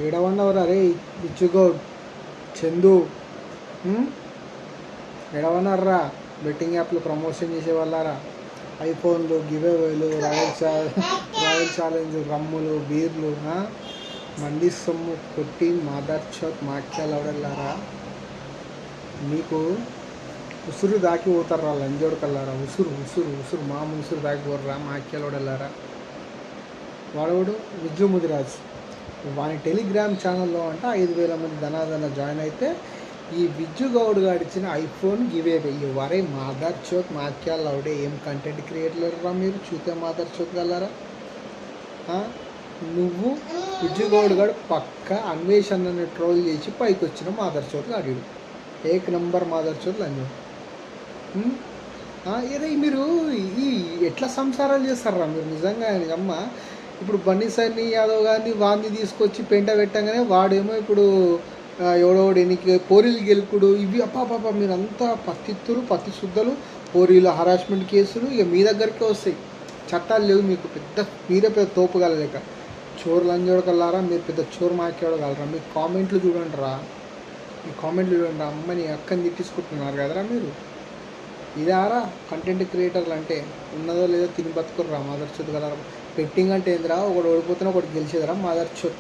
ఏడవన్నవరా రే బిచ్చుగౌడ్ Chandu ఏడవన్నారా? Betting యాప్లు promotion చేసే వాళ్ళారా? ఐఫోన్లు గివేవేలు రాయల్ ఛాలెంజ్ రమ్ములు బీర్లు మంది సొమ్ము కొట్టి మాదర్ చౌక్ మాక్యాలు అవడల్లారా? మీకు ఉసురు దాకి పోతారా లంజోడు కల్లారా? ఉసురు ఉసురు ఉసురు మామూలు ఉసురు దాకి పోర్రా మాక్యాలు అవడల్లారా? వాడవాడు విజు ముదిరాజ్ వాని టెలిగ్రామ్ ఛానల్లో అంట 5,000 మంది ధనాధన జాయిన్ అయితే ఈ విజ్జు గౌడ్ గాడిచ్చిన ఐఫోన్ గివే వరే మాదర్ చోక్ మాక్యాలు అవడే ఏం కంటెంట్ క్రియేటర్రా మీరు చూతే మాదర్ చోక్ గలరా? నువ్వు విజ్జు గౌడ్ గాడు పక్క అన్వేషణని ట్రోల్ చేసి పైకి వచ్చిన మాదర్ చోక్ అడిగాడు ఏక్ నంబర్ మాదర్ చోక్ లంజో. ఏదో మీరు ఈ ఎట్లా సంసారాలు చేస్తారా మీరు నిజంగా? అమ్మ ఇప్పుడు బన్నీసన్ని యాదవ్ గారిని వాడిని తీసుకొచ్చి పెంట పెట్టగానే వాడేమో ఇప్పుడు ఎవడోడు ఎన్నికి పోరీలు గెలుకుడు ఇవి అప్పాపాప మీరంతా పత్తిత్తులు పత్తి శుద్ధలు పోరీలు హరాస్మెంట్ కేసులు ఇక మీ దగ్గరికే వస్తాయి. చట్టాలు లేవు మీకు, మీరే పెద్ద తోపుగలలేక చోరు లంజోడగలరా? మీరు పెద్ద చోరు మాకేవడగలరా? మీ కామెంట్లు చూడండి రా, మీ కామెంట్లు చూడండి. అమ్మని అక్కని తిట్టించుకుంటున్నారు కదరా మీరు. ఇదారా కంటెంట్ క్రియేటర్లు అంటే? ఉన్నదో లేదో తిని బతుకుర్రా మాదర్ చోట్ గలరా? బెట్టింగ్ అంటే ఏందిరా? ఒకటి ఓడిపోతున్నా ఒకటి గెలిచేదరా మాదర్ చోట్?